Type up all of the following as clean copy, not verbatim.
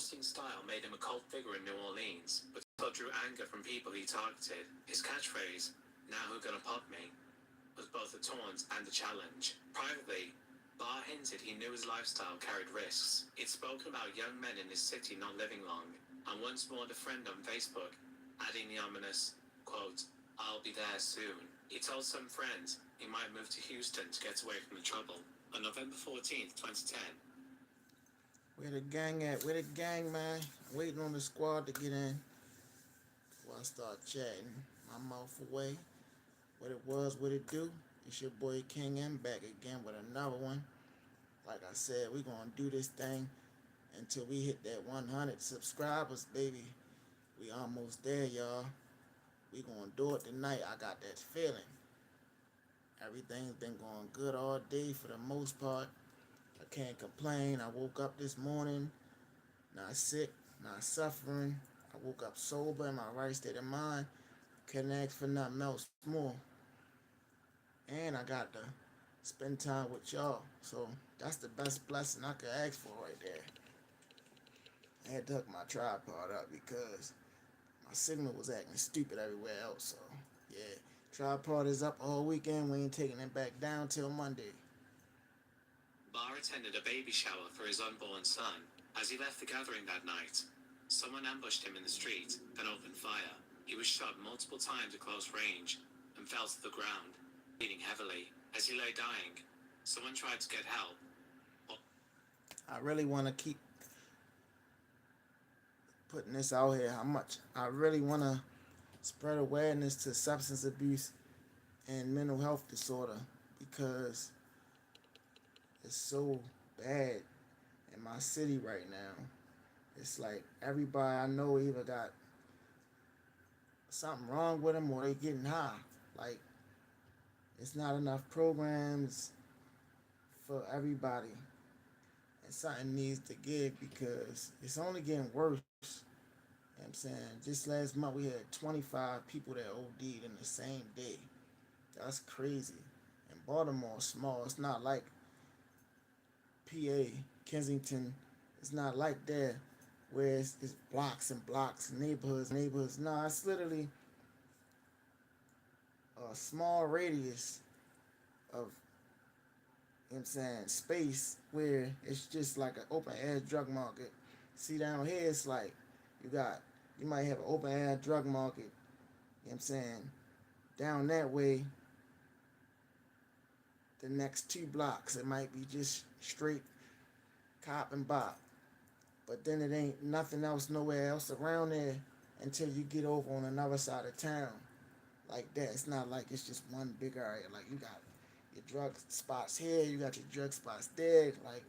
boasting style made him a cult figure in New Orleans, but also drew anger from people he targeted. His catchphrase, "Now who gonna pop me?" was both a taunt and a challenge. Privately, Barr hinted he knew his lifestyle carried risks. It spoke about young men in his city not living long, and once warned a friend on Facebook, adding the ominous, quote, "I'll be there soon." He told some friends he might move to Houston to get away from the trouble. On November 14th, 2010. Where the gang at? Where the gang, man? Waiting on the squad to get in before I start chatting my mouth away. What it was, what it do? It's your boy King M back again with another one. Like I said, we gonna do this thing until we hit that 100 subscribers, baby. We almost there, y'all. We gonna do it tonight. I got that feeling. Everything's been going good all day for the most part. I can't complain. I woke up this morning, not sick, not suffering. I woke up sober in my right state of mind. Couldn't ask for nothing else more. And I got to spend time with y'all. So that's the best blessing I could ask for right there. I had to hook my tripod up because my signal was acting stupid everywhere else. So yeah, tripod is up all weekend. We ain't taking it back down till Monday. Barr attended a baby shower for his unborn son. As he left the gathering that night, someone ambushed him in the street and opened fire. He was shot multiple times at close range and fell to the ground, bleeding heavily. As he lay dying, someone tried to get help. I really want to keep putting this out here. How much I really want to spread awareness to substance abuse and mental health disorder because it's so bad in my city right now. It's like everybody I know either got something wrong with them or they getting high. Like, it's not enough programs for everybody. And something needs to give because it's only getting worse. You know what I'm saying? Just last month we had 25 people that OD'd in the same day. That's crazy. And Baltimore's small. It's not like PA, Kensington. It's not like that where it's blocks and blocks, neighborhoods. No, it's literally a small radius of, you know what I'm saying, space where it's just like an open air drug market. See, down here it's like you might have an open air drug market, you know what I'm saying, down that way. The next 2 blocks it might be just straight cop and bop, but then it ain't nothing else nowhere else around there until you get over on another side of town like that. It's not like it's just one big area. Like, you got your drug spots here, you got your drug spots there. Like,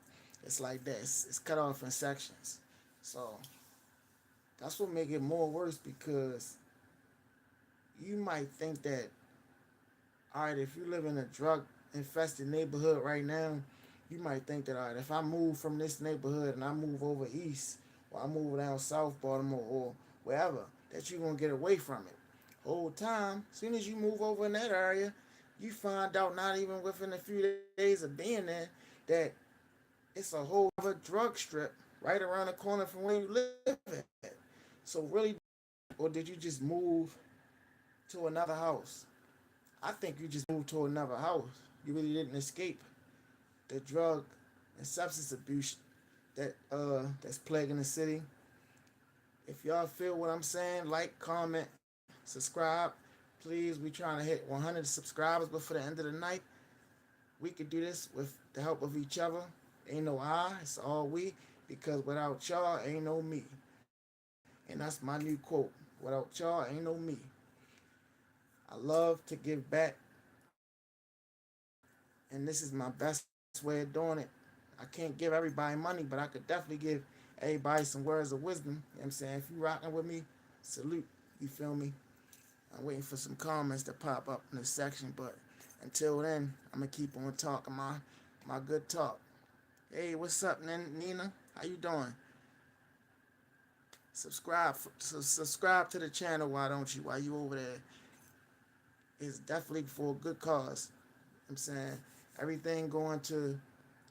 it's like that. It's cut off in sections. So that's what make it more worse because you might think that, all right, if you live in a drug infested neighborhood right now, you might think that, all right, if I move from this neighborhood and I move over east or I move down South Baltimore or wherever, that you're going to get away from it. Whole time, as soon as you move over in that area, you find out not even within a few days of being there that it's a whole other drug strip right around the corner from where you live at. So really, or did you just move to another house? I think you just moved to another house. You really didn't escape the drug and substance abuse that's plaguing the city. If y'all feel what I'm saying, like, comment, subscribe. Please, we trying to hit 100 subscribers before the end of the night. We could do this with the help of each other. Ain't no I, it's all we. Because without y'all, ain't no me. And that's my new quote. Without y'all, ain't no me. I love to give back. And this is my best way of doing it. I can't give everybody money, but I could definitely give everybody some words of wisdom. You know what I'm saying? If you rocking with me, salute. You feel me? I'm waiting for some comments to pop up in this section, but until then, I'm going to keep on talking my good talk. Hey, what's up, Nina? How you doing? Subscribe to the channel, why don't you? While you over there. It's definitely for a good cause. You know what I'm saying? Everything going to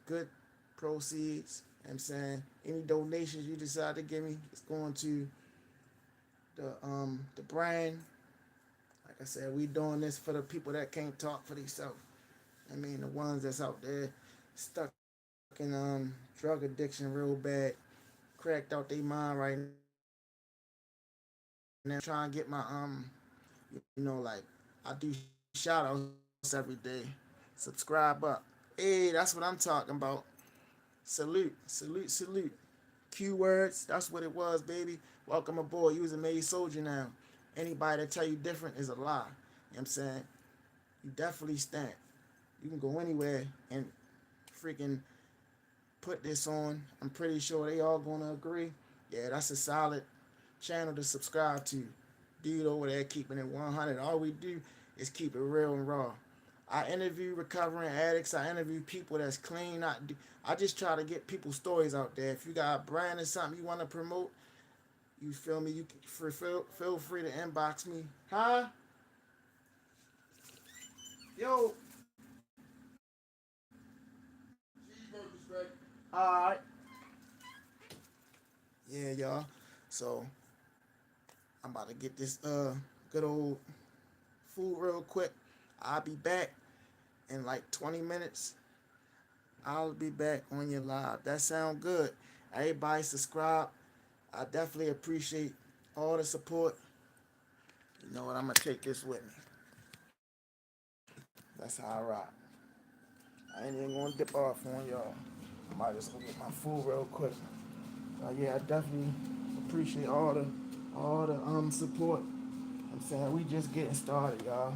good proceeds. I'm saying any donations you decide to give me, it's going to the brand. Like I said, we doing this for the people that can't talk for themselves. I mean, the ones that's out there stuck in drug addiction real bad, cracked out their mind right now, trying to get my like I do shout outs every day. Subscribe up. Hey, that's what I'm talking about. Salute, salute, salute. Q words, that's what it was, baby. Welcome aboard. You was a made soldier now. Anybody that tell you different is a lie. You know what I'm saying? You definitely stand. You can go anywhere and freaking put this on. I'm pretty sure they all gonna agree. Yeah, that's a solid channel to subscribe to. Dude over there keeping it 100. All we do is keep it real and raw. I interview recovering addicts. I interview people that's clean. I just try to get people's stories out there. If you got a brand or something you want to promote, you feel me? You can feel free to inbox me. Huh? Yo. All right. Yeah, y'all. So I'm about to get this good old food real quick. I'll be back in like 20 minutes. I'll be back on your live. That sound good. Everybody subscribe. I definitely appreciate all the support. You know what? I'm gonna take this with me. That's how I rock. I ain't even gonna dip off on y'all. I might just go get my food real quick. Yeah, I definitely appreciate all the support. I'm saying we just getting started, y'all.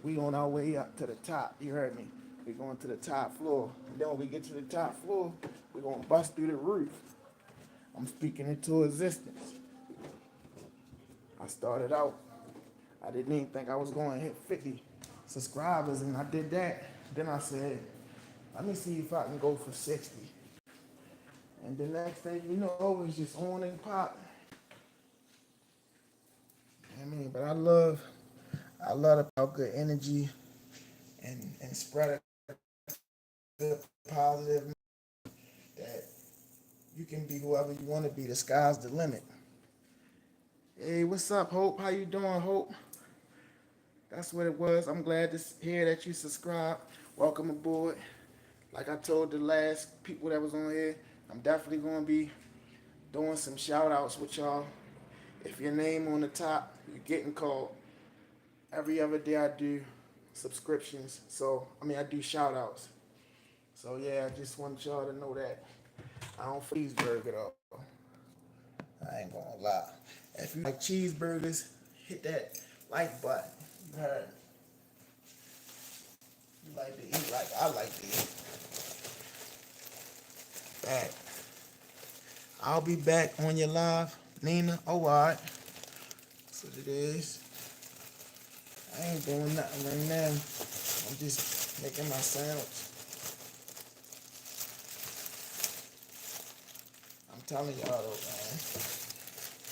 We on our way up to the top. You heard me. We going to the top floor. And then when we get to the top floor, we gonna bust through the roof. I'm speaking into existence. I started out. I didn't even think I was going to hit 50 subscribers, and I did that. Then I said, let me see if I can go for 60. And the next thing you know, it was just on and pop. I mean, but I love the good energy and spread a good positive that you can be whoever you want to be. The sky's the limit. Hey, what's up, Hope? How you doing, Hope? That's what it was. I'm glad to hear that you subscribed. Welcome aboard. Like I told the last people that was on here, I'm definitely going to be doing some shout outs with y'all. If your name on the top, you're getting called. Every other day I do subscriptions. I do shout outs. So yeah, I just want y'all to know that. I don't cheeseburger though. I ain't gonna lie. If you like cheeseburgers, hit that like button. You heard? You like to eat like I like to eat. Back. I'll be back on your live, Nina. Oh, alright. That's what it is. I ain't doing nothing right now. I'm just making my sandwich. I'm telling y'all though, man.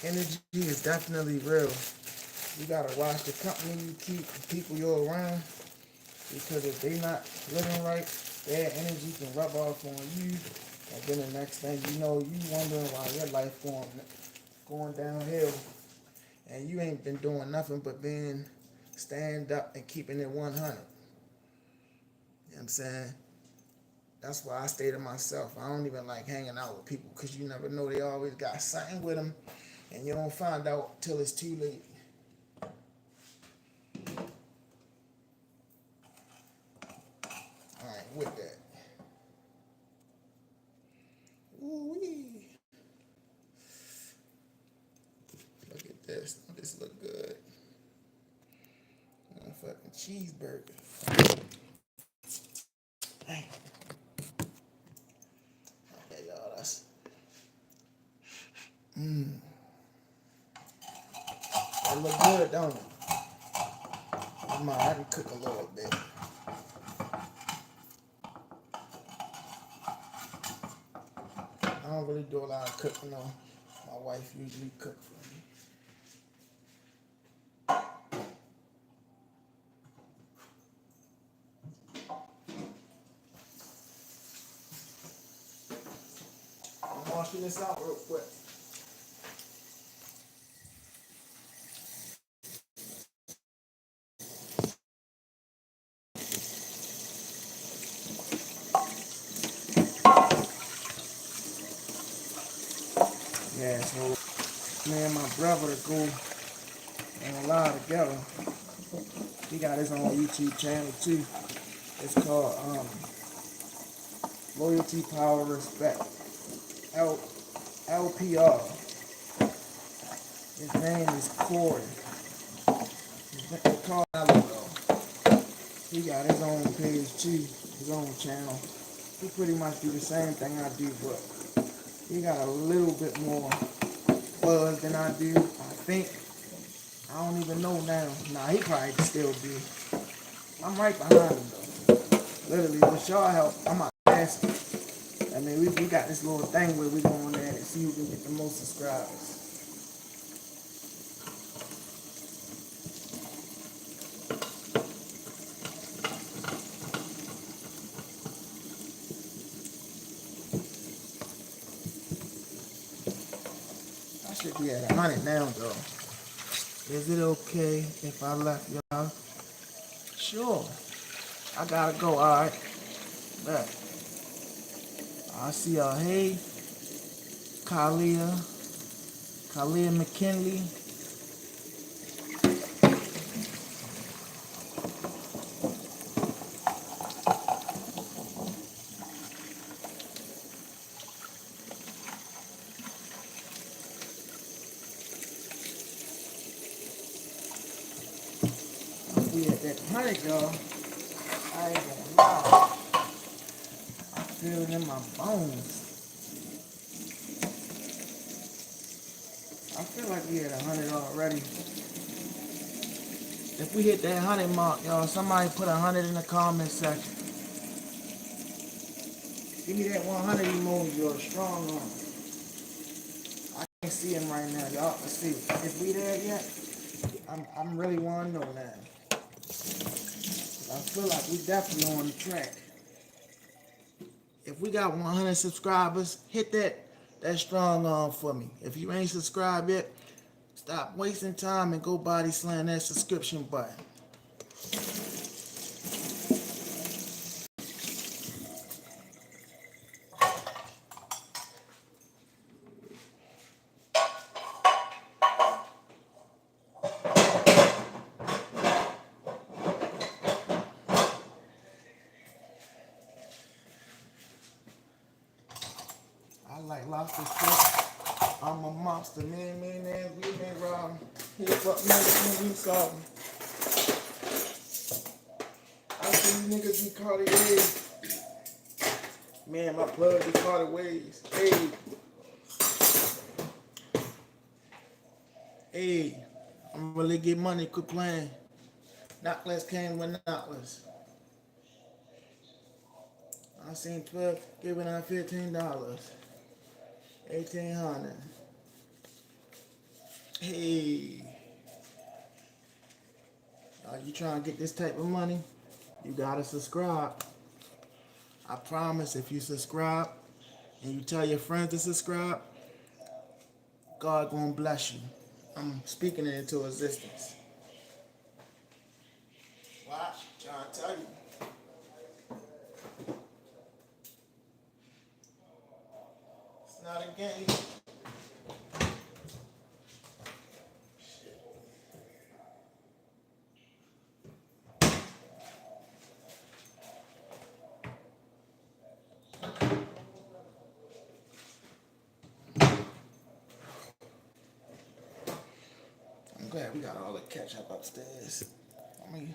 Energy is definitely real. You gotta watch the company you keep, the people you're around, because if they not living right, their energy can rub off on you, and then the next thing you know, you wondering why your life going downhill, and you ain't been doing nothing but being stand up and keeping it 100. You know what I'm saying? That's why I stay to myself. I don't even like hanging out with people because you never know, they always got something with them, and you don't find out till it's too late. All right, with that. Ooh-wee. Look at this. This look good. A fucking cheeseburger. Dang. Okay, y'all, that's that look good, don't it? I can cook a little bit. I don't really do a lot of cooking though. My wife usually cook for me. washing this out real quick. Yeah, so me and my brother to go and a lot together. He got his own YouTube channel too. It's called Loyalty, Power, Respect. LPR. His name is Corey. His called He got his own page too, his own channel. He pretty much do the same thing I do, but he got a little bit more buzz than I do, I think. I don't even know now. Nah, he probably still do. I'm right behind him though. Literally, with y'all help, I'm out faster. I mean, we got this little thing where we go on there and see who can get the most subscribers. I should be at 100 now though. Is it okay if I left y'all? Sure. I gotta go, alright. Bet. I see y'all. Hey, Kalia McKinley. We at that 100, y'all. I ain't gonna lie. I feel it in my bones. I feel like we at 100 already. If we hit that 100 mark, y'all, somebody put 100 in the comment section. Give me that 100 emoji or a strong one. I can't see him right now, y'all. Let's see. If we there yet, I'm really wanting to know now. I feel like we definitely on the track. If we got 100 subscribers, hit that strong arm for me. If you ain't subscribed yet, stop wasting time and go body slam that subscription button. I like lobster steak. I'm a monster, man, we been robbing. Hit up niggas when we saw them. I see you niggas be caught ways. Man, my blood be caught ways. Hey, I'm really get money, quit playing. Knotless came with knotless. I seen 12 giving out $15. 1800. Hey. Are you trying to get this type of money? You gotta subscribe. I promise if you subscribe and you tell your friends to subscribe, God gonna bless you. I'm speaking it into existence. Watch, trying to tell you. It's not a game. I'm glad we got all the ketchup upstairs. I mean,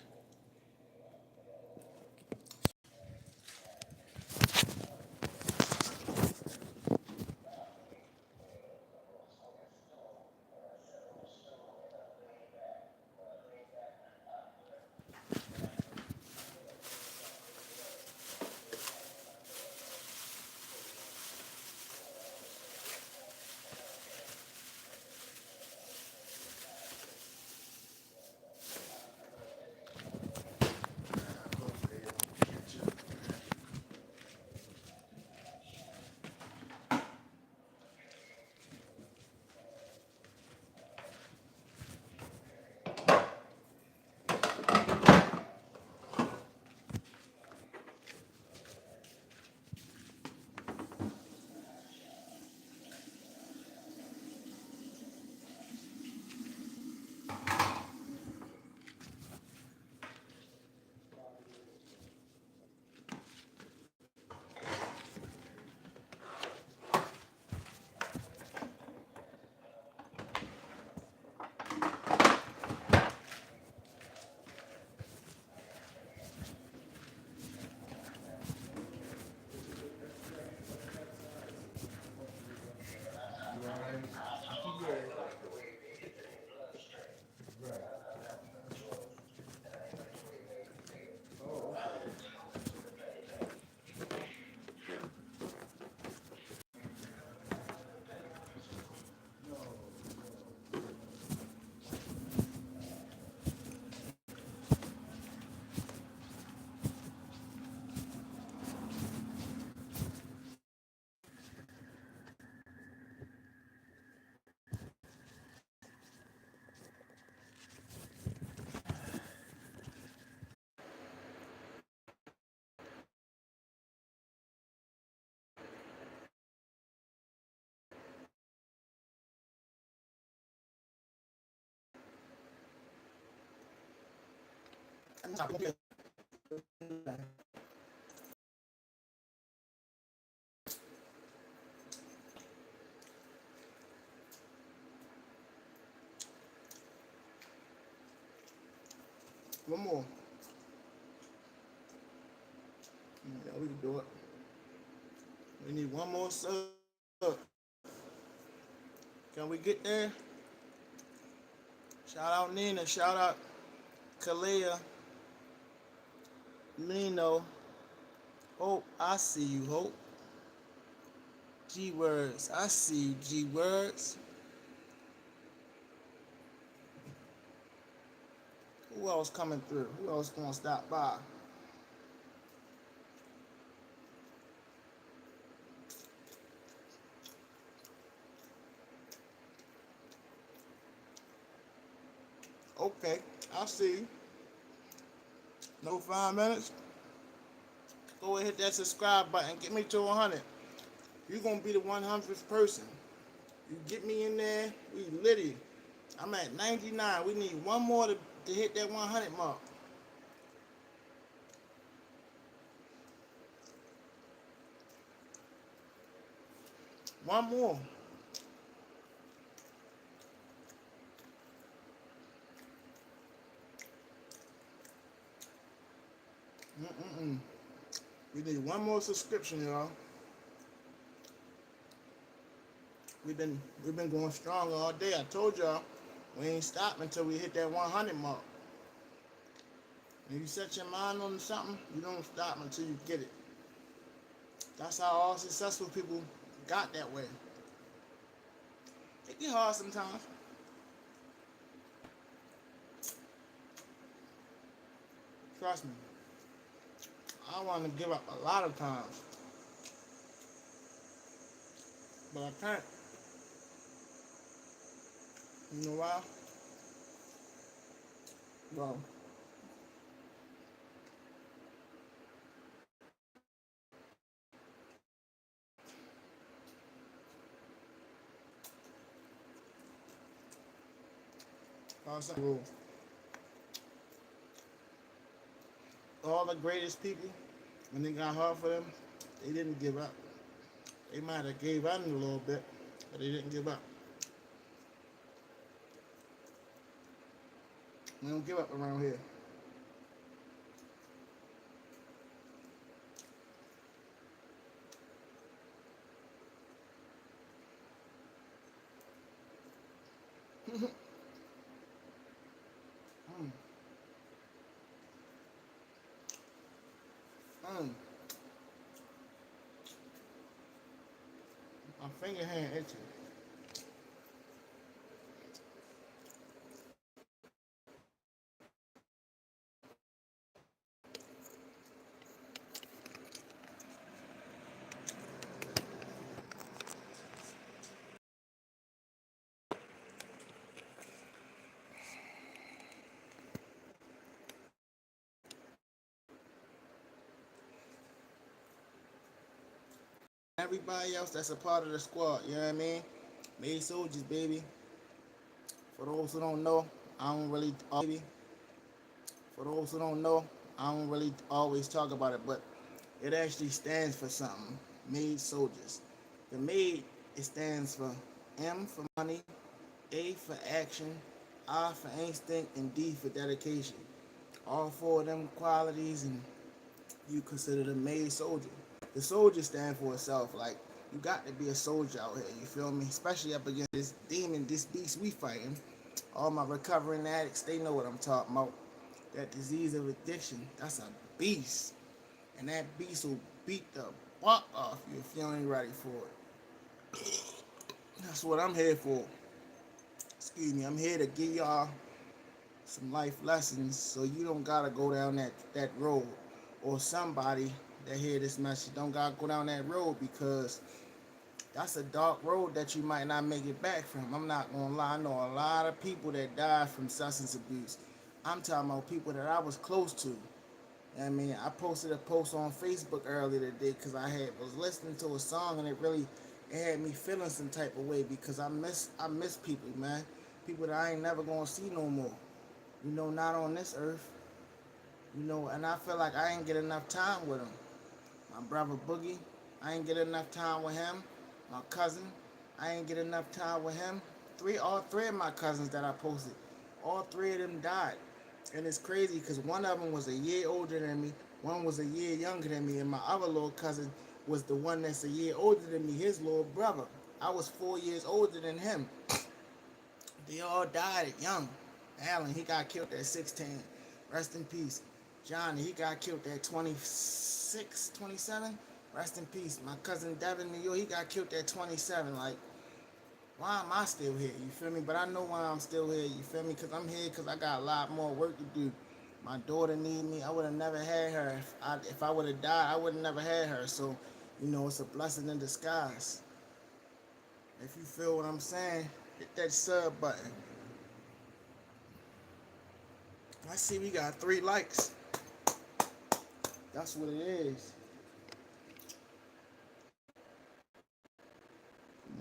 One more. Yeah, we can do it. We need one more sub. Can we get there? Shout out Nina. Shout out Kalea. Lino. Hope. I see you, Hope. G Words. I see you, G Words. Who else coming through? Who else gonna stop by? Okay, I'll see you. No 5 minutes. Go and hit that subscribe button. Get me to 100. You're gonna be the 100th person. You get me in there, we litty. I'm at 99. We need one more to hit that 100 mark. One more. We need one more subscription, y'all. We've been going strong all day. I told y'all we ain't stopping until we hit that 100 mark. When you set your mind on something, you don't stop until you get it. That's how all successful people got that way. It get hard sometimes. Trust me. I want to give up a lot of times. But I can't. You know why? Well, all the greatest people, when they got hard for them, they didn't give up. They might have gave up a little bit, but they didn't give up. We don't give up around here. mm. Mm. My finger hand itching. Everybody else that's a part of the squad, you know what I mean? Made soldiers, baby. For those who don't know, I don't really. For those who don't know, I don't really always talk about it, but it actually stands for something. Made soldiers. The made, it stands for M for money, A for action, I for instinct, and D for dedication. All four of them qualities, and you consider the made soldier. The soldier stand for itself. Like, you got to be a soldier out here, you feel me? Especially up against this demon, this beast we fighting. All my recovering addicts, they know what I'm talking about. That disease of addiction, that's a beast. And that beast will beat the butt off you if you ain't ready for it. That's what I'm here for. Excuse me, I'm here to give y'all some life lessons so you don't gotta go down that road. Or somebody that hear this message don't gotta go down that road, because that's a dark road that you might not make it back from. I'm not gonna lie, I know a lot of people that died from substance abuse. I'm talking about people that I was close to. I mean, I posted a post on Facebook earlier today because I was listening to a song, and it had me feeling some type of way, because I miss people, man. People that I ain't never gonna see no more. You know, not on this earth. You know, and I feel like I ain't get enough time with him. My brother Boogie, I ain't get enough time with him. My cousin, I ain't get enough time with him. All three of my cousins that I posted, all three of them died. And it's crazy because one of them was a year older than me, one was a year younger than me, and my other little cousin was the one that's a year older than me, his little brother. I was 4 years older than him. They all died at young. Alan, he got killed at 16. Rest in peace. Johnny, he got killed at 26, 27. Rest in peace. My cousin Devin, New York, he got killed at 27. Like, why am I still here? You feel me? But I know why I'm still here. You feel me? Because I'm here because I got a lot more work to do. My daughter need me. I would have never had her. If I would have died, I would have never had her. So, you know, it's a blessing in disguise. If you feel what I'm saying, hit that sub button. I see we got 3 likes. That's what it is.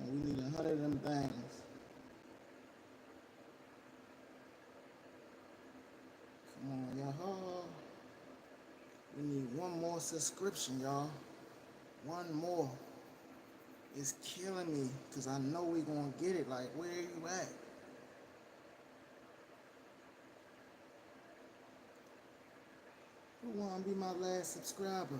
We need 100 of them things. Come on, y'all. We need one more subscription, y'all. One more. It's killing me because I know we gonna get it. Like, where are you at? Who wanna be my last subscriber?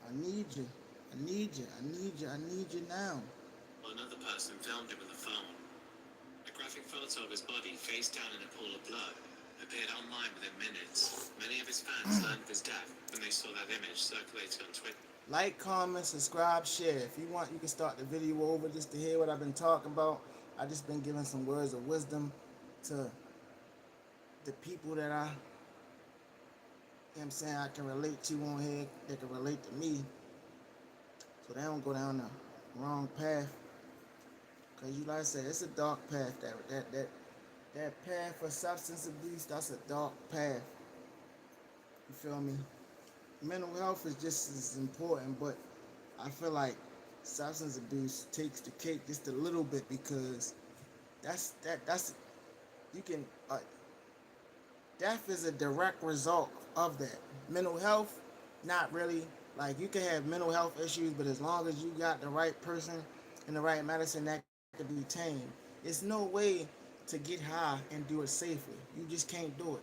I need you. I need you. I need you. I need you now. Another person filmed him with a phone. A graphic photo of his body face down in a pool of blood appeared online within minutes. Many of his fans learned of his death when they saw that image circulated on Twitter. Like, comment, subscribe, share. If you want, you can start the video over just to hear what I've been talking about. I just been giving some words of wisdom to the people that I, you know what I'm saying, I can relate to on here, that can relate to me, so they don't go down the wrong path. Because you like I said, it's a dark path. That path for substance abuse, that's a dark path. You feel me? Mental health is just as important, but I feel like substance abuse takes the cake just a little bit because that's you can death is a direct result of that. Mental health, not really. Like, you can have mental health issues, but as long as you got the right person and the right medicine, that can be tamed. It's no way to get high and do it safely. You just can't do it.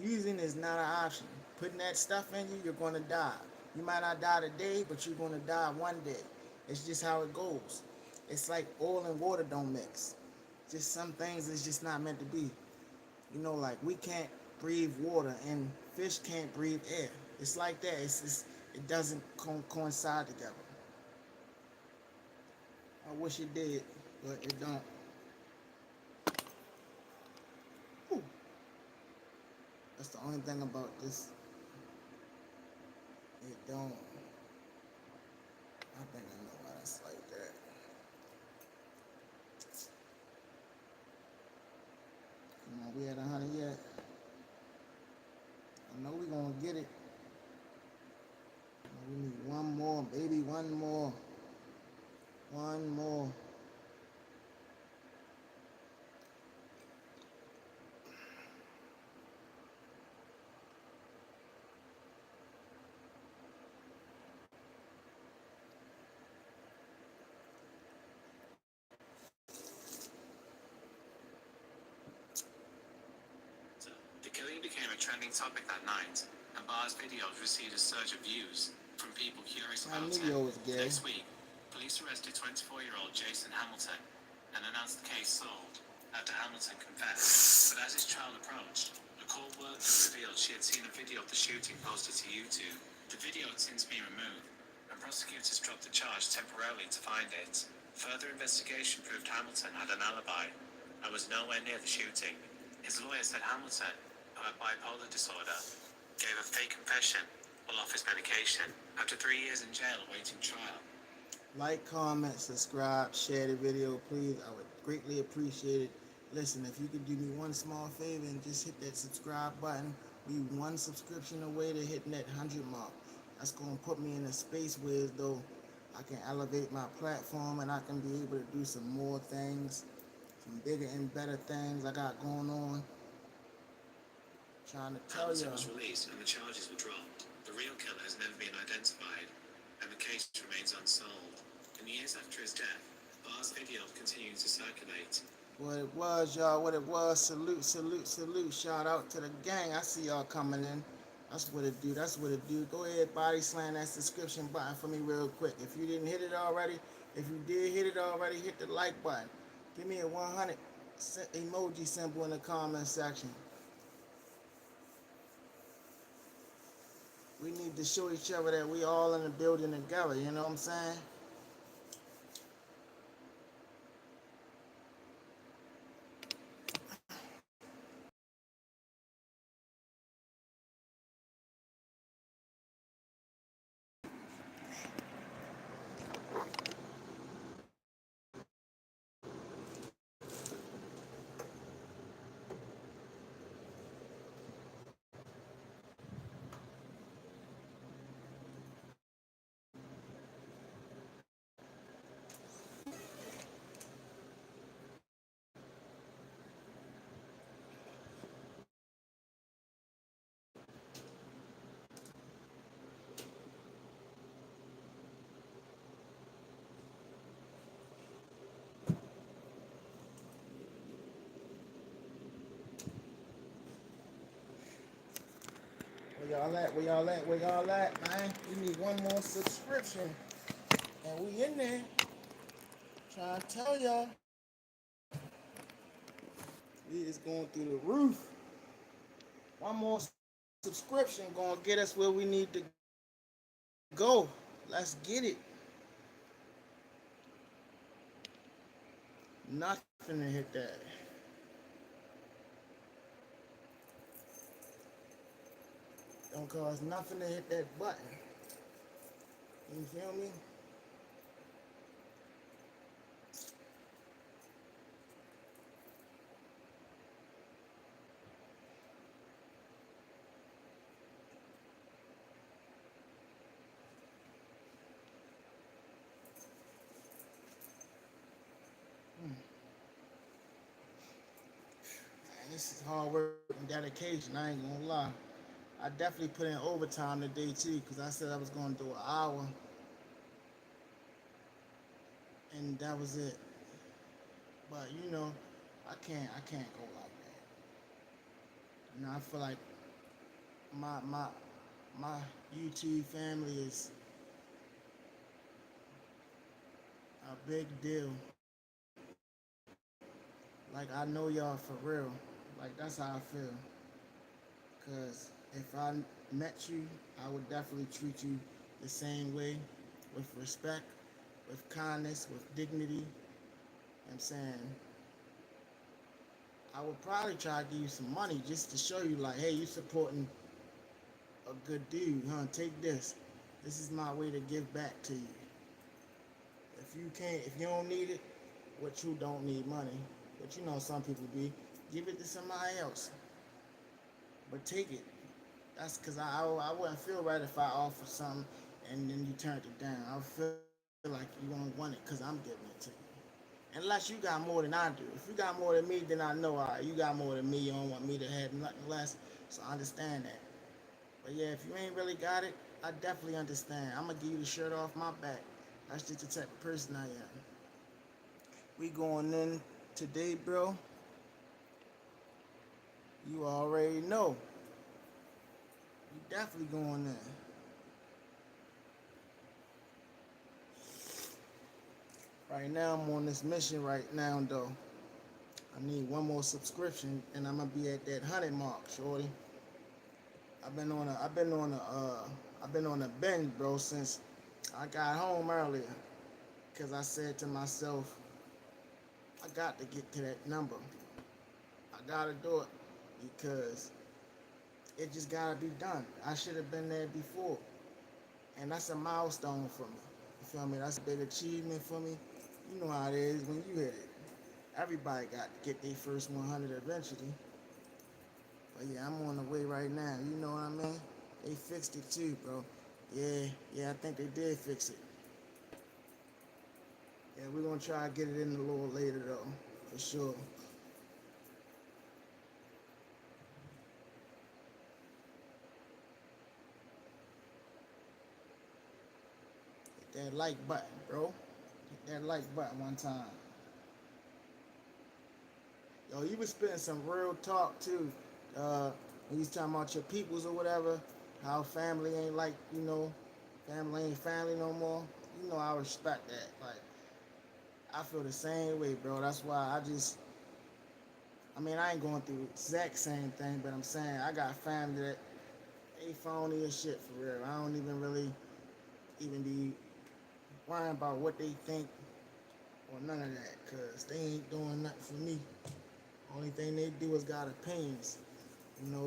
Using is not an option. Putting that stuff in you, you're going to die. You might not die today, but you're going to die one day. It's just how it goes. It's like oil and water don't mix. Just some things is just not meant to be. You know, like, we can't breathe water and fish can't breathe air. It's like that. It doesn't coincide together. I wish it did, but it don't. Whew. That's the only thing about this. It don't. I think I know why it's like that. Come on, we at 100 yet. I know we gonna get it. We need one more, baby, one more. One more. The killing became a trending topic that night, and Barr's videos received a surge of views from people curious I about knew him. you was gay. Next week, police arrested 24-year-old Jason Hamilton and announced the case solved after Hamilton confessed. But as his trial approached, a court worker revealed she had seen a video of the shooting posted to YouTube. The video had since been removed, and prosecutors dropped the charge temporarily to find it. Further investigation proved Hamilton had an alibi and was nowhere near the shooting. His lawyer said Hamilton, who had bipolar disorder, gave a fake confession while off his medication after 3 years in jail awaiting trial. Like, comment, subscribe, share the video, please. I would greatly appreciate it. Listen, if you could do me one small favor and just hit that subscribe button, we one subscription away to hitting that 100 mark. That's going to put me in a space where as though I can elevate my platform and I can be able to do some more things, some bigger and better things I got going on. Trying to tell Hamilton y'all. was released and the charges were dropped. The real killer has never been identified, and the case remains unsolved. In the years after his death, Barr's videos continued to circulate. What it was, y'all, what it was. Salute, salute, salute. Shout out to the gang. I see y'all coming in. That's what it do. That's what it do. Go ahead, body slam that subscription button for me real quick. If you didn't hit it already, if you did hit it already, hit the like button. Give me a 100 emoji symbol in the comment section. We need to show each other that we all in the building together, you know what I'm saying? Where y'all at? Where y'all at? Where y'all at, man? We need one more subscription. And we in there. Trying to tell y'all. We is going through the roof. One more subscription gonna get us where we need to go. Let's get it. Nothing to hit that. Don't cost nothing to hit that button. You feel me? Man, this is hard work and dedication, I ain't gonna lie. I definitely put in overtime today too, because I said I was gonna do an hour. And that was it. But you know, I can't go like that. You know, I feel like my YouTube family is a big deal. Like I know y'all for real. Like that's how I feel. Cause if I met you, I would definitely treat you the same way, with respect, with kindness, with dignity. I'm saying I would probably try to give you some money just to show you like, hey, you supporting a good dude, huh? Take this. This is my way to give back to you. If you don't need it, what you don't need money. But you know some people be, give it to somebody else. But take it. That's because I wouldn't feel right if I offered something and then you turned it down. I would feel like you won't want it because I'm giving it to you. Unless you got more than I do. If you got more than me, then I know, all right, you got more than me. You don't want me to have nothing less. So I understand that. But yeah, if you ain't really got it, I definitely understand. I'm going to give you the shirt off my back. That's just the type of person I am. We going in today, bro. You already know. You definitely going in. Right now, I'm on this mission right now, though. I need one more subscription, and I'm gonna be at that 100 mark, shorty. I've been on a binge, bro, since I got home earlier. Cause I said to myself, I got to get to that number. I gotta do it because it just gotta be done. I should have been there before, and that's a milestone for me. You feel me? That's a big achievement for me. You know how it is when you hit it. Everybody got to get their first 100 eventually. But yeah, I'm on the way right now. You know what I mean? They fixed it too, bro. Yeah, I think they did fix it. Yeah, we're gonna try to get it in a little later though. for sure. Hit that like button, bro. Hit that like button one time. Yo, you was spitting some real talk too. When you was talking about your peoples or whatever, how family ain't like, family ain't family no more. I respect that. Like, I feel the same way, bro. That's why I ain't going through the exact same thing, but I'm saying I got family that they phony as shit for real. I don't even really even be worrying about what they think or none of that, cause they ain't doing nothing for me. Only thing they do is got opinions.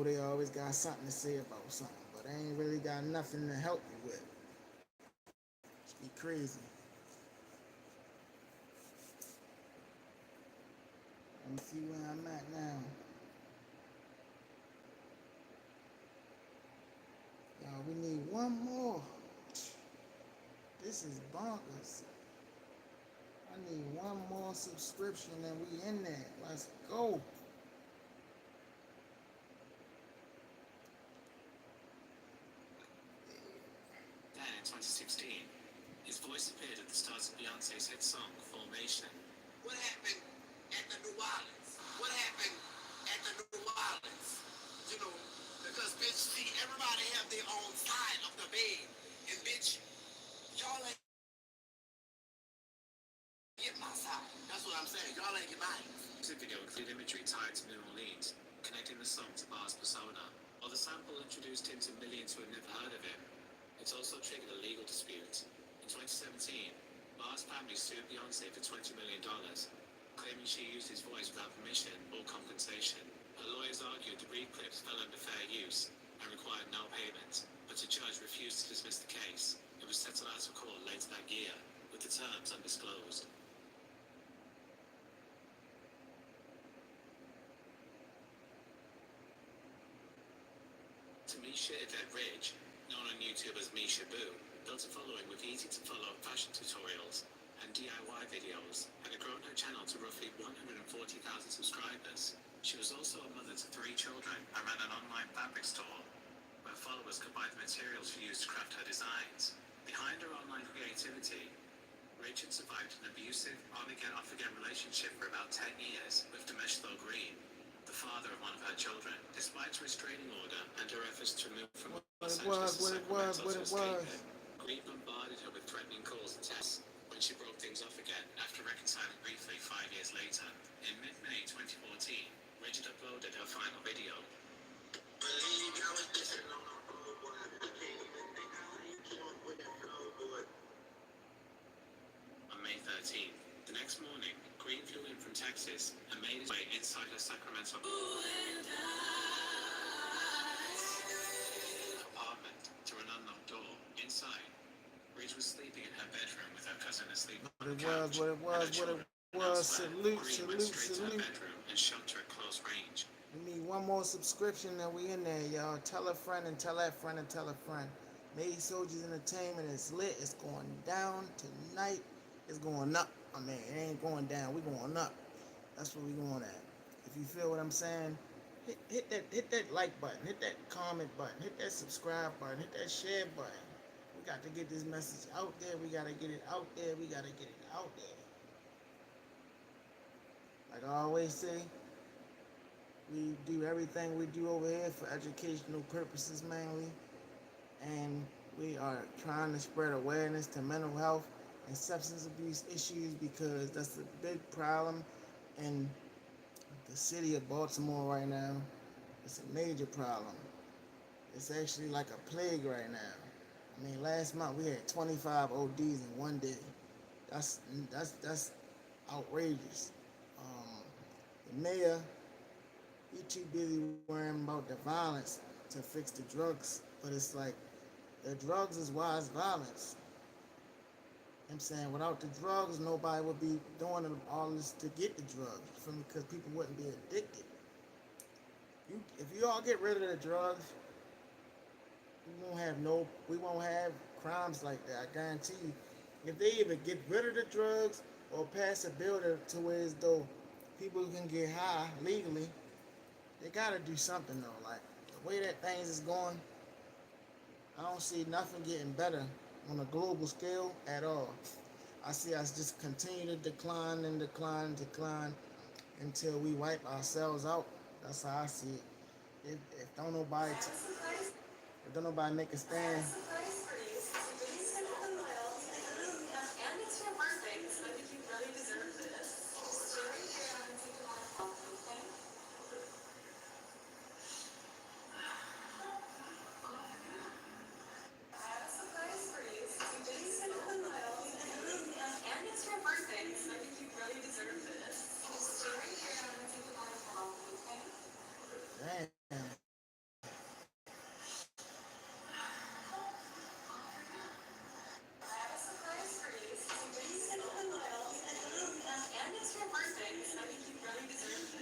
They always got something to say about something, but they ain't really got nothing to help you with. Just be crazy. Let me see where I'm at now. Y'all, we need one more. This is bonkers. I need one more subscription and we in there. Let's go. Then in 2016, his voice appeared at the start of Beyonce's hit song, Formation. What happened at the New Orleans? What happened at the New Orleans? You know, because bitch, see, everybody have their own side of the bed. And bitch, y'all ain't get my side. That's what I'm saying. Y'all ain't get mine. This video included imagery tied to New Orleans, connecting the song to Bar's persona. While the sample introduced him to millions who had never heard of him, it's also triggered a legal dispute. In 2017, Bar's family sued Beyonce for $20 million, claiming she used his voice without permission or compensation. Her lawyers argued the brief clips fell under fair use and required no payment, but a judge refused to dismiss the case. It was settled out of court later that year, with the terms undisclosed. Tamisha Yvette Ridge, known on YouTube as Misha Boo, built a following with easy-to-follow fashion tutorials and DIY videos, and had grown her channel to roughly 140,000 subscribers. She was also a mother to 3 children and ran an online fabric store, where followers could buy the materials she used to craft her designs. Behind her online creativity, Ridge had survived an abusive, on-again, off-again relationship for about 10 years with Demeshlo Green, the father of one of her children. Despite a restraining order and her efforts to move from Los Angeles to Sacramento to escape it, Green bombarded her with threatening calls and texts when she broke things off again after reconciling briefly 5 years later. In mid-May 2014, Ridge had uploaded her final video. On May 13th, the next morning, Green flew in from Texas and made his way inside her Sacramento apartment through an unlocked door. Inside, Ridge was sleeping in her bedroom with her cousin asleep on the couch. Salute, Green salute, went straight to her salute. bedroom and shoved her at close range. We need one more subscription and we in there, y'all. Tell a friend and tell that friend and tell a friend. Maid Soldiers Entertainment is lit. It's going down tonight. It's going up. It ain't going down. We going up. That's what we going at. If you feel what I'm saying, hit that like button, hit that comment button, hit that subscribe button, hit that share button. We got to get this message out there. We got to get it out there. We got to get it out there. Like I always say, we do everything we do over here for educational purposes mainly. And we are trying to spread awareness to mental health and substance abuse issues because that's a big problem in the city of Baltimore right now. It's a major problem. It's actually like a plague right now. Last month we had 25 ODs in one day. That's outrageous. The mayor, he too busy worrying about the violence to fix the drugs, but it's like the drugs is why it's violence. I'm saying without the drugs, nobody would be doing all this to get the drugs, because people wouldn't be addicted. If you all get rid of the drugs, we won't have crimes like that. I guarantee you. If they even get rid of the drugs or pass a bill to where as though people who can get high legally, they gotta do something though. Like the way that things is going, I don't see nothing getting better on a global scale at all. I see us just continue to decline and decline and decline until we wipe ourselves out. That's how I see it. If don't nobody, if don't nobody make a stand, damn,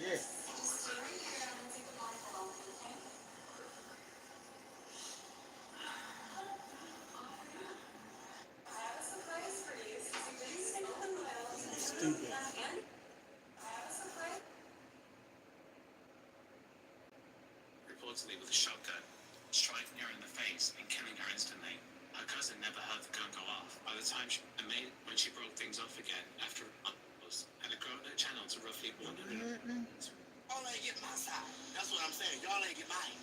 yeah. Stupid. Reportedly with a shotgun, striking her in the face and killing her instantly. Her cousin never heard the gun go off. By the time when she broke things off again after months, and had grown her channel to roughly 100. Y'all ain't get my side. That's what I'm saying. Y'all ain't get mine.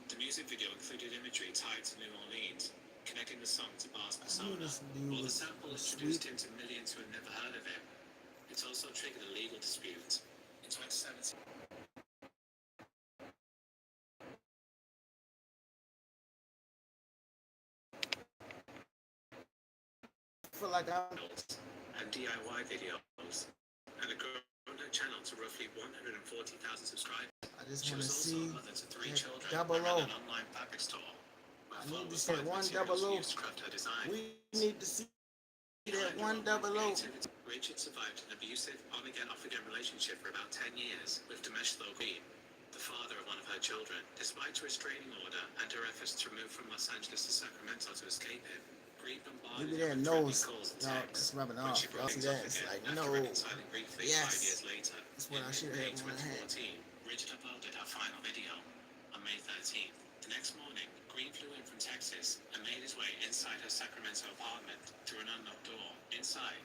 The music video included imagery tied to New Orleans, connecting the song to bars persona. This dude While the was sample sweet. introduced him to millions who had never heard of him, it's also triggered a legal dispute. In 2017, I feel like I'm. and DIY videos, and had grown her channel to roughly 140,000 subscribers. I just She want to was also see a mother to 3 that children double and ran O. an online fabric store. I need to see that one double O. We need to see that one double O. Richard survived an abusive, on-again, off-again relationship for about 10 years with Domeshlo Green, the father of one of her children. Despite a restraining order and her efforts to move from Los Angeles to Sacramento to escape him, Green bombarded Maybe him that with threatening nose, calls and y'all, texts. it's rubbing When off. she broke Y'all see things off that? It's again like, after no. reconciling briefly 5 Yes. years later. That's what In I should May have when I had. 2014, Richard uploaded her final video on May 13th. The next morning, Green flew in from Texas and made his way inside her Sacramento apartment through an unlocked door. Inside,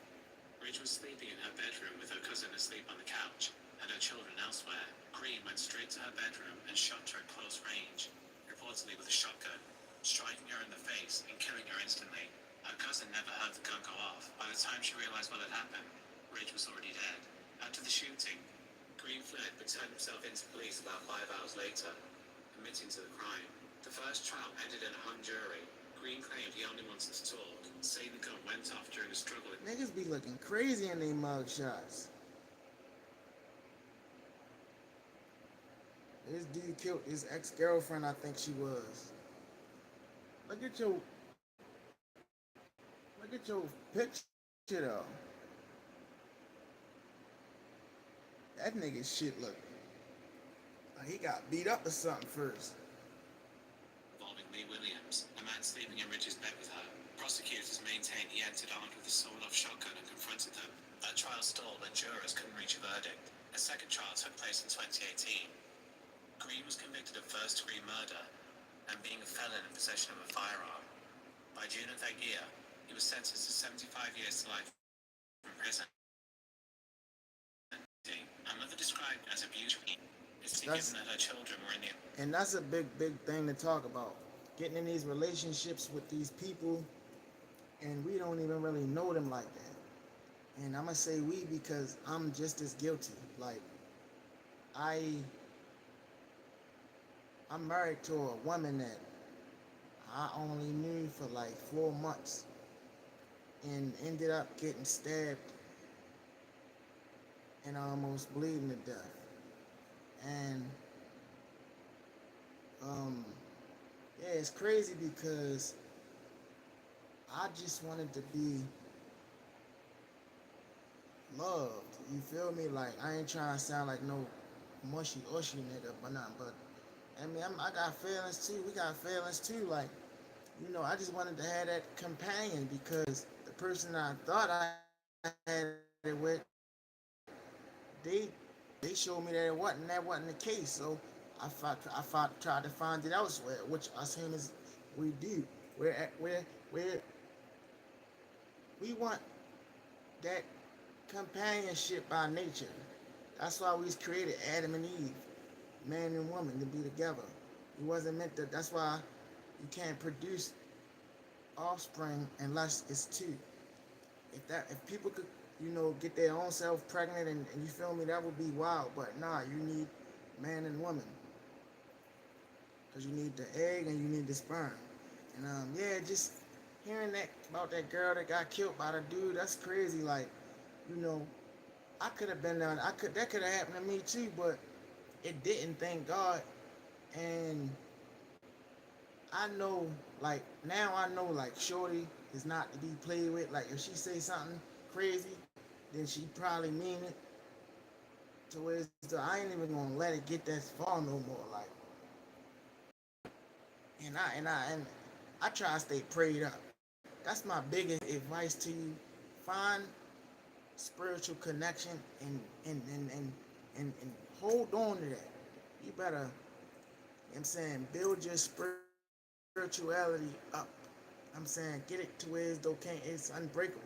Ridge was sleeping in her bedroom with her cousin asleep on the couch and her children elsewhere. Green went straight to her bedroom and shot her at close range, reportedly with a shotgun, striking her in the face and killing her instantly. Her cousin never heard the gun go off. By the time she realized what had happened, Ridge was already dead. After the shooting, Green fled but turned himself into police about 5 hours later, admitting to the crime. The first trial ended in a hung jury. Green claimed he only wanted to talk, saying the gun went off during a struggle. Niggas be looking crazy in they mug shots. This dude killed his ex-girlfriend, I think she was. Look at your picture though. That nigga shit look like he got beat up or something first. Involving Lee Williams, a man sleeping in Ridge's bed with her. Prosecutors maintained he entered armed with a sawed-off shotgun and confronted them. That trial stalled when jurors couldn't reach a verdict. A second trial took place in 2018. Green was convicted of first-degree murder and being a felon in possession of a firearm. By June of that year, he was sentenced to 75 years to life in prison. Another described as abuse is given that her children were in the... And that's a big thing to talk about. Getting in these relationships with these people and we don't even really know them like that. And I'm gonna say we because I'm just as guilty. Like I'm married to a woman that I only knew for like 4 months and ended up getting stabbed and almost bleeding to death. And yeah, it's crazy because I just wanted to be loved. You feel me? Like I ain't trying to sound like no mushy ushy nigga, but nothing. But I mean, I got feelings too. We got feelings too. Like, you know, I just wanted to have that companion because the person I thought I had it with, they They showed me that wasn't the case. So tried to find it elsewhere, which us humans we do. We're we want that companionship by nature. That's why we was created, Adam and Eve, man and woman, to be together. It wasn't meant to. That's why you can't produce offspring unless it's two. If people could, get their own self pregnant and you feel me, that would be wild. But nah, you need man and woman, because you need the egg and you need the sperm. And yeah, just hearing that about that girl that got killed by the dude, that's crazy. Like, you know, I could have been down. That could have happened to me too, but it didn't. Thank God. And I know, like now, I know like Shorty is not to be played with. Like if she say something crazy, then she probably mean it. To where I ain't even gonna let it get that far no more. Like, and I try to stay prayed up. That's my biggest advice to you. Find spiritual connection and hold on to that. You better, I'm saying, build your spirituality up. I'm saying, get it to where it's unbreakable.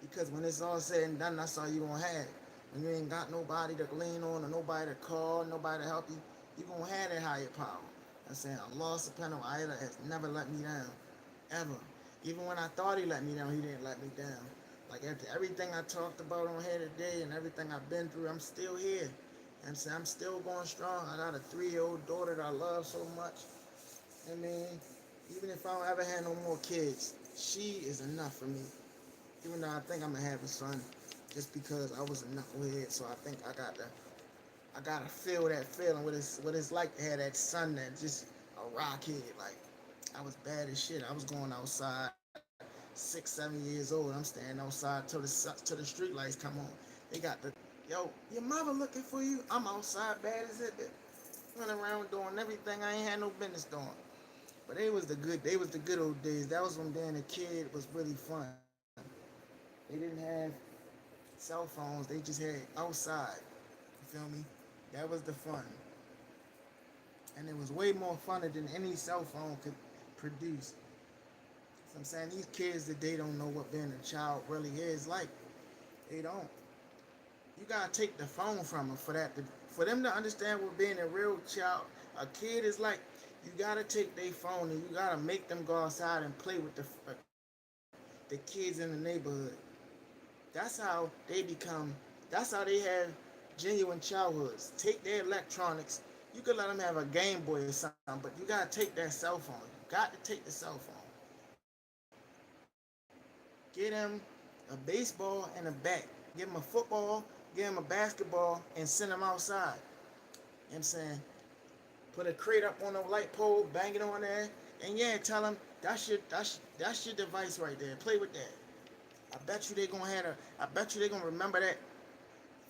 Because when it's all said and done, that's all you gonna have. When you ain't got nobody to lean on or nobody to call, nobody to help you, you gonna have that higher power. I'm saying, Allah subhanahu wa ta'ala has never let me down. Ever. Even when I thought he let me down, he didn't let me down. Like after everything I talked about on here today and everything I've been through, I'm still here. I'm saying, I'm still going strong. I got a 3-year-old daughter that I love so much. I mean, even if I don't ever have no more kids, she is enough for me. Even though I think I'm gonna have a son, just because I was a knucklehead, so I think I gotta feel that feeling. What it's like to have that son that just a rockhead. Like I was bad as shit. I was going outside 6, 7 years old. I'm standing outside till the street lights come on. They got your mother looking for you. I'm outside bad as it. Running around doing everything I ain't had no business doing. But they was the good old days. That was when being a kid was really fun. They didn't have cell phones. They just had outside. You feel me? That was the fun. And it was way more funner than any cell phone could produce. So I'm saying these kids today don't know what being a child really is like. They don't. You gotta take the phone from them for them to understand what being a real child, a kid is like. You gotta take their phone and you gotta make them go outside and play with the kids in the neighborhood. That's how they become. That's how they have genuine childhoods. Take their electronics. You could let them have a Game Boy or something, but you gotta take that cell phone. You got to take the cell phone. Get them a baseball and a bat. Give them a football. Give them a basketball and send them outside. You know what I'm saying? Put a crate up on a light pole, bang it on there, and yeah, tell them that's your device right there. Play with that. I bet you they gonna remember that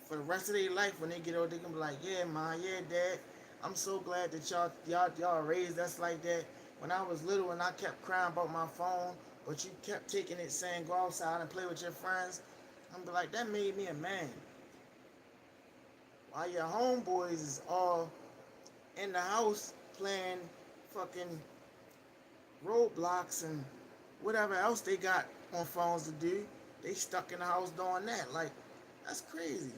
for the rest of their life. When they get old, they gonna be like, yeah, ma, yeah, dad. I'm so glad that y'all raised us like that. When I was little and I kept crying about my phone, but you kept taking it, saying go outside and play with your friends. I'm be like, that made me a man. While your homeboys is all in the house playing fucking Roblox and whatever else they got on phones to do, they stuck in the house doing that. Like, that's crazy.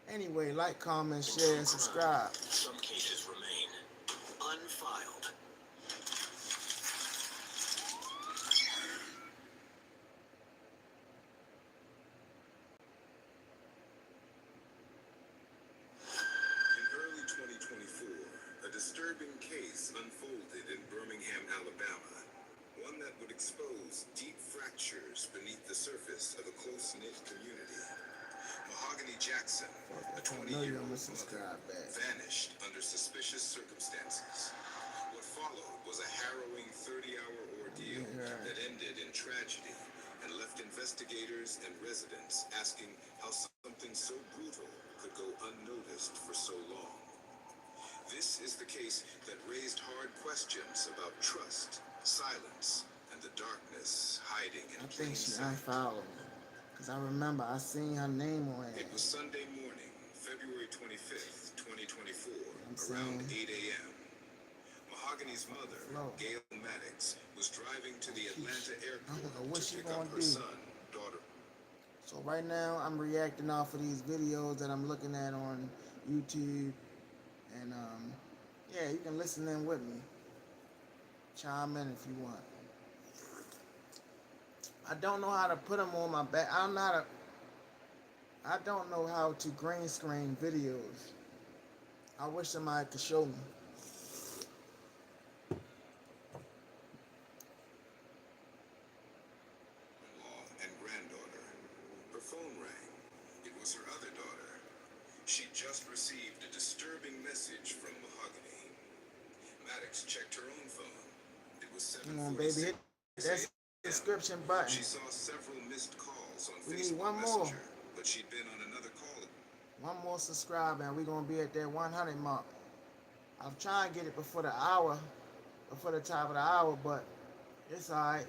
Anyway, like, comment, share, and subscribe. Some cases remain unfiled. In early 2024, a disturbing case unfolded in Birmingham, Alabama. One that would expose deep fractures beneath the surface of a close-knit community. Mahogany Jackson, a 20-year-old mother, vanished under suspicious circumstances. What followed was a harrowing 30-hour ordeal that ended in tragedy and left investigators and residents asking how something so brutal could go unnoticed for so long. This is the case that raised hard questions about trust, silence, and the darkness hiding in plain sight. I think she unfollowed. Because I remember I seen her name on it. It was Sunday morning, February 25th, 2024, I'm around saying, 8 a.m. Mahogany's mother, Flo. Gail Maddox, was driving to the Atlanta I don't know airport what to she pick up gonna her do. son, daughter. So right now I'm reacting off of these videos that I'm looking at on YouTube, and yeah, you can listen in with me. Chime in if you want. I don't know how to put them on my back. I don't know how to green screen videos. I wish somebody could show me. In-law and granddaughter. Her phone rang. It was her other daughter. She just received a disturbing message from Mahogany. Maddox checked her own phone. It was Come on, baby, 7:46 hit that subscription button. She saw several missed calls on We need Facebook one more. Messenger, but she'd been on another call. One more subscriber, and we're gonna be at that 100 mark. I'm trying to get it before the hour, before the top of the hour, but it's alright.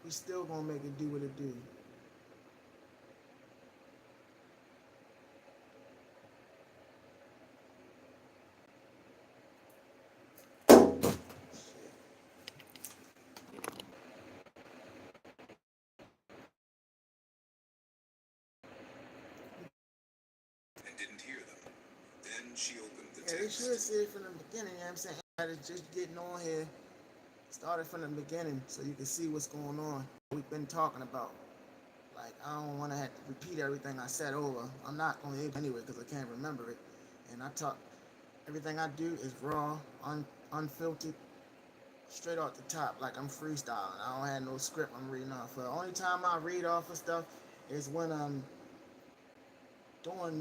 We still gonna make it do what it do. And didn't hear them. Then she opened the Yeah, they text. should see it from the beginning, you know what I'm saying? It's just getting on here. Started from the beginning so you can see what's going on. We've been talking about. Like, I don't want to have to repeat everything I said over. I'm not going to anyway because I can't remember it. And I talk, everything I do is raw, unfiltered, straight off the top, like I'm freestyling. I don't have no script I'm reading off of. The only time I read off of stuff is when I'm doing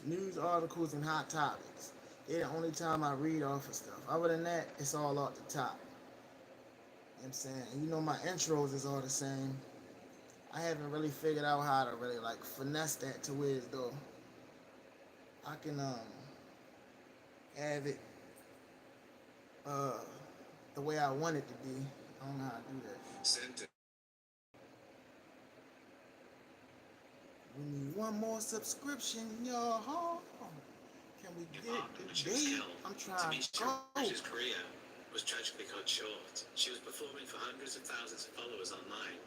news articles and hot topics. They're the only time I read off of stuff. Other than that, it's all off the top. You know what I'm saying? And you know my intros is all the same. I haven't really figured out how to really like finesse that to where though I can have it the way I want it to be. I don't know how to do that. Sent it. We need one more subscription, y'all. Can we get it today? I'm trying to go. His career was tragically cut short. She was performing for hundreds of thousands of followers online,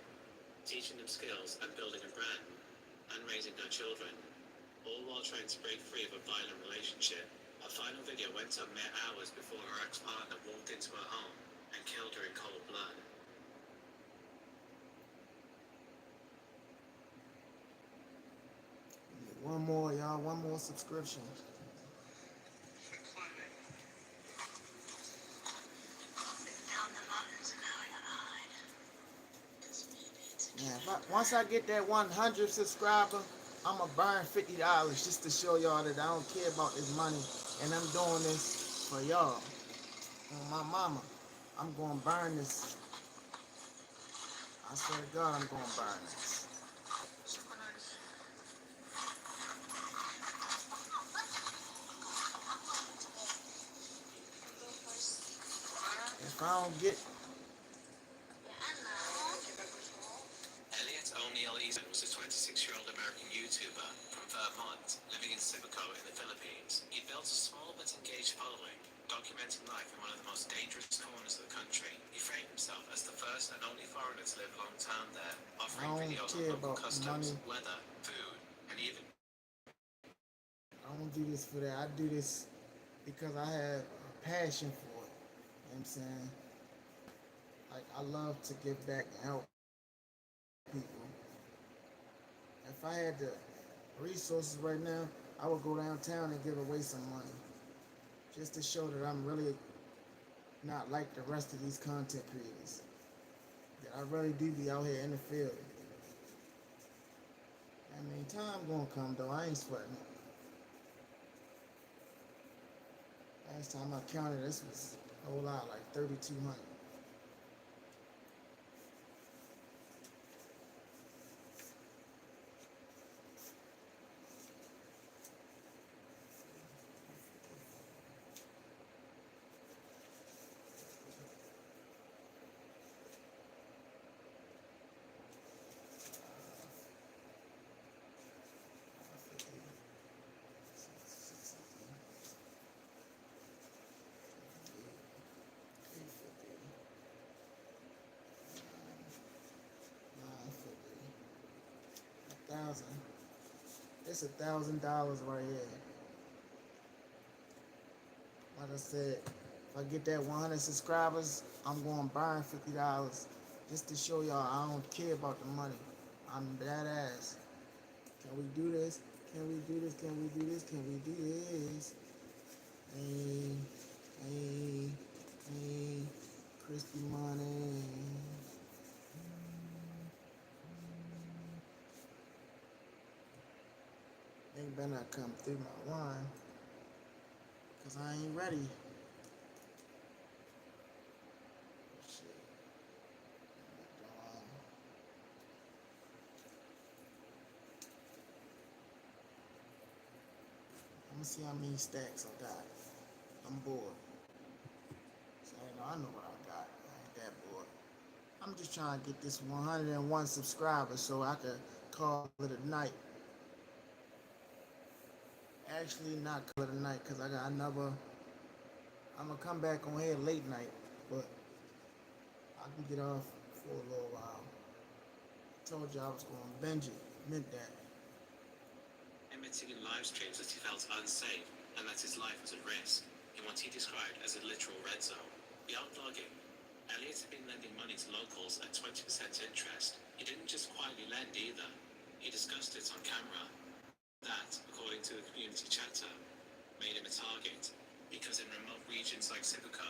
teaching them skills and building a brand, and raising her children, all while trying to break free of a violent relationship. Her final video went up mere hours before her ex-partner walked into her home and killed her in cold blood. One more, y'all. One more subscription. Yeah, once I get that 100 subscriber, I'ma burn $50 just to show y'all that I don't care about this money, and I'm doing this for y'all. On my mama, I'm gonna burn this. I swear to God, I'm gonna burn this. If I don't get Elliot O'Neill Easton was a 26-year-old American YouTuber from Vermont, living in Civico in the Philippines. He built a small but engaged following, documenting life in one of the most dangerous corners of the country. He framed himself as the first and only foreigner to live long-term there, offering videos on local customs, weather, food, and even... I don't do this for that. I do this because I have a passion for it. You know what I'm saying? Like, I love to give back and help people. If I had the resources right now, I would go downtown and give away some money. Just to show that I'm really not like the rest of these content creators. That I really do be out here in the field. I mean, time gonna come though. I ain't sweating it. Last time I counted, this was a whole lot, like 3,200. 1,000. It's $1,000 right here. Like I said, if I get that 100 subscribers, I'm going to burn $50 just to show y'all I don't care about the money. I'm that ass. Can we do this? Can we do this? Can we do this? Can we do this? Hey, hey, hey, crispy money. They better not come through my line, cause I ain't ready. Shit. Let me see how many stacks I got. I'm bored. So I know what I got. I ain't that bored. I'm just trying to get this 101 subscribers so I could call it a night. Actually, not call it a night, because I got another. I'm going to come back on here late night, but I can get off for a little while. I told you I was going to binge it. Meant that. Admitting in live streams that he felt unsafe and that his life was at risk in what he described as a literal red zone. Beyond vlogging, Elliot had been lending money to locals at 20% interest. He didn't just quietly lend either. He discussed it on camera. That, according to the community chatter, made him a target, because in remote regions like Sibico,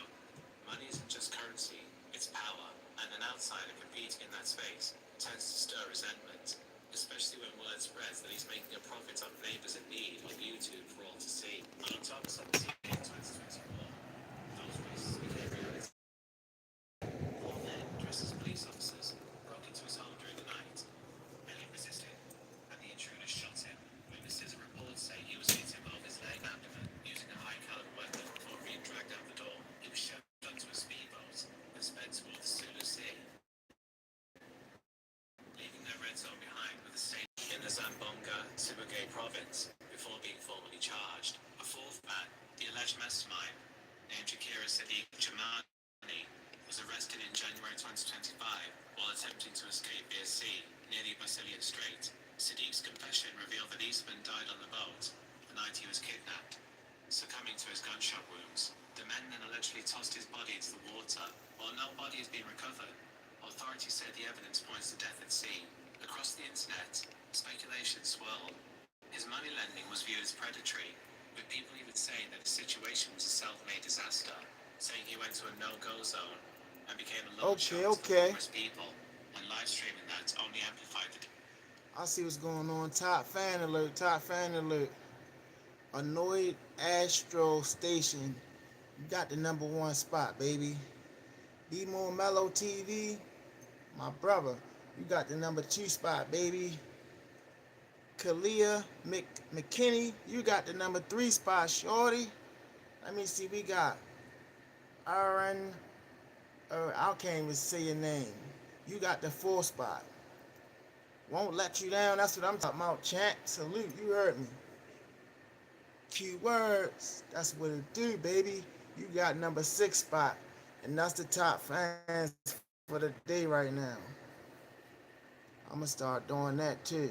money isn't just currency, it's power, and an outsider competing in that space tends to stir resentment, especially when word spreads that he's making a profit on neighbors in need on YouTube for all to see. On October 17, 2024, those races became reality. Four men, dressed as police officers, broke into his home during the night. Elliot resisted, and the intruders shot him. Witnesses and reports say he was hit him over his leg and abdomen using a high-caliber weapon before being dragged out the door. He was shoved onto a speedboat and sped towards the Sulu Sea, leaving their red zone behind with a state in the Zambonga, Sibugay province, before being formally charged. A fourth man, the alleged mastermind, named Jakira Sadiq Jamani, was arrested in January 2025 while attempting to escape via sea near the Basilian Strait. Sadiq's confession revealed that Eastman died on the boat the night he was kidnapped, succumbing to his gunshot wounds. The men then allegedly tossed his body into the water. While no body has been recovered, authorities said the evidence points to death at sea. Across the internet, speculation swirled. His money lending was viewed as predatory, with people even saying that his situation was a self-made disaster, saying he went to a no-go zone and became a loan shark to numerous people, and live streaming that only amplified the. I see what's going on. Top fan alert. Top fan alert. Annoyed Astro Station. You got the #1 spot, baby. Be More Mellow TV. My brother. You got the #2 spot, baby. Kalia McKinney. You got the #3 spot, shorty. Let me see. We got Aaron. I can't even say your name. You got the 4th spot. Won't let you down. That's what I'm talking about, champ. Salute. You heard me. Keywords. That's what it do, baby. You got #6 spot. And that's the top fans for the day right now. I'm going to start doing that too.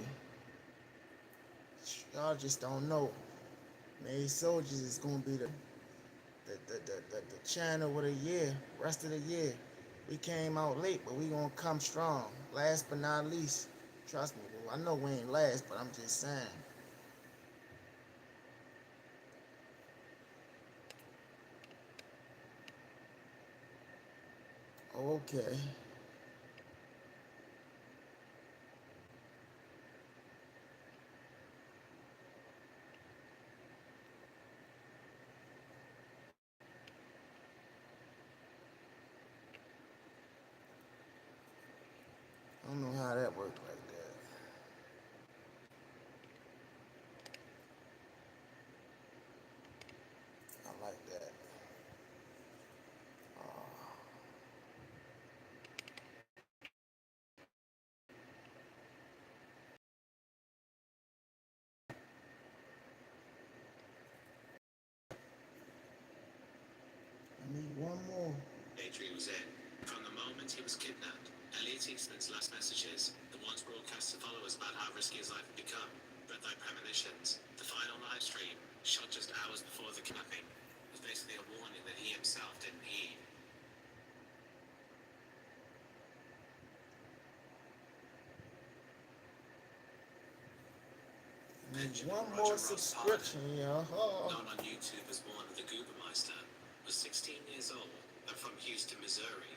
Y'all just don't know. Maid Soldiers is going to be the channel of the year, rest of the year. We came out late, but we going to come strong. Last but not least. Trust me, bro. I know we ain't last, but I'm just saying. Okay. I don't know how that worked like that. I like that. I need one more. Daydream was in. From the moment he was kidnapped, Elliot Eastman's last messages, the once broadcast to followers about how risky his life had become, read like premonitions. The final live stream, shot just hours before the kidnapping, was basically a warning that he himself didn't heed. One more subscription, yo. Oh. Known on YouTube as one of the Goobermeister, was 16 years old and from Houston, Missouri,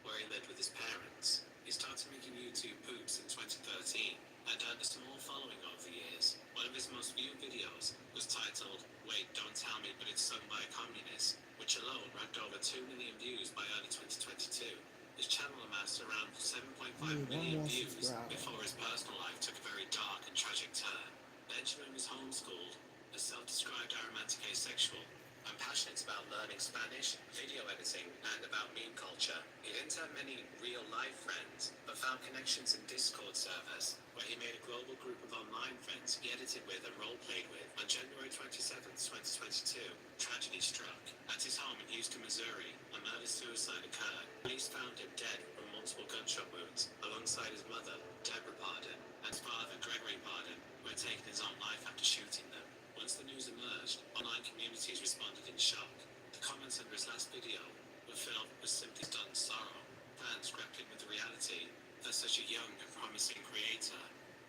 where he lived with his parents. He started making YouTube poops in 2013 and earned a small following over the years. One of his most viewed videos was titled, "Wait, Don't Tell Me But It's Sung by a Communist," which alone racked over 2 million views by early 2022. His channel amassed around 7.5 million views before his personal life took a very dark and tragic turn. Benjamin was homeschooled, a self-described aromantic asexual, and passionate about learning Spanish, video editing, and about meme culture. He didn't have many real-life friends, but found connections in Discord servers, where he made a global group of online friends he edited with and role-played with. On January 27th, 2022, tragedy struck. At his home in Houston, Missouri, a murder-suicide occurred. Police found him dead from multiple gunshot wounds, alongside his mother, Deborah Pardon, and father, Gregory Pardon, who had taken his own life after shooting them. Once the news emerged, online communities responded in shock. The comments under his last video were filled with simply stunned sorrow. Fans grappled with the reality that such a young and promising creator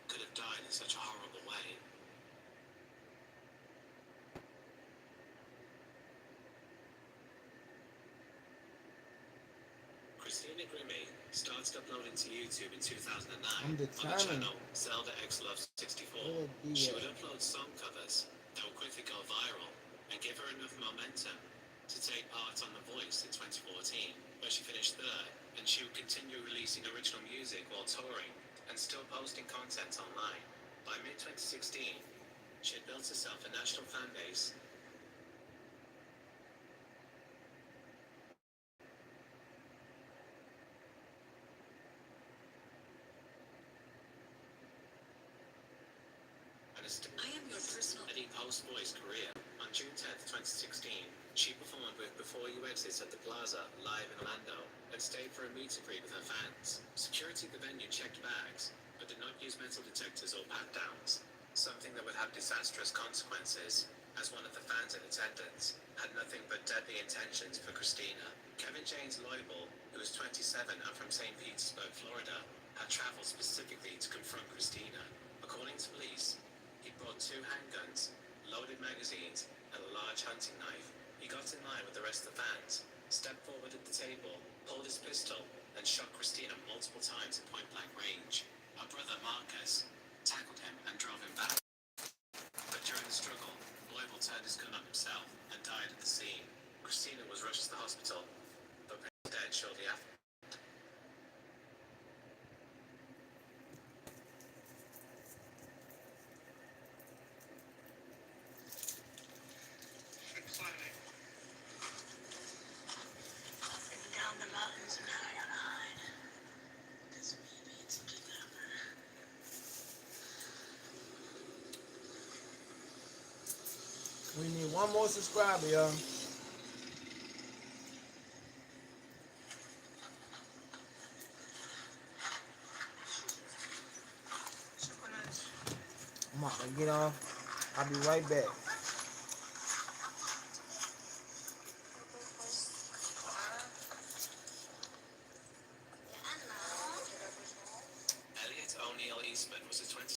could have died in such a horrible way. Christina Grimmie started uploading to YouTube in 2009 on the channel Zelda X Love 64. She would upload song covers that would quickly go viral and give her enough momentum to take part on The Voice in 2014, where she finished third, and she would continue releasing original music while touring and still posting content online. By mid-2016, she had built herself a national fan base and a steady post-voice career. On June 10th, 2016, she performed with Before You Exit at the Plaza, live in Orlando, and stayed for a meet and greet with her fans. Security at the venue checked bags, but did not use metal detectors or pat-downs, something that would have disastrous consequences, as one of the fans in attendance had nothing but deadly intentions for Christina. Kevin James Loibel, who was 27 and from St. Petersburg, Florida, had traveled specifically to confront Christina. According to police, he brought 2 handguns, loaded magazines, and a large hunting knife. He got in line with the rest of the fans, stepped forward at the table, pulled his pistol, and shot Christina multiple times at point-blank range. Her brother, Marcus, tackled him and drove him back. But during the struggle, Loibel turned his gun on himself and died at the scene. Christina was rushed to the hospital, but pronounced dead shortly after. We need one more subscriber, y'all. I'm about to get off. I'll be right back.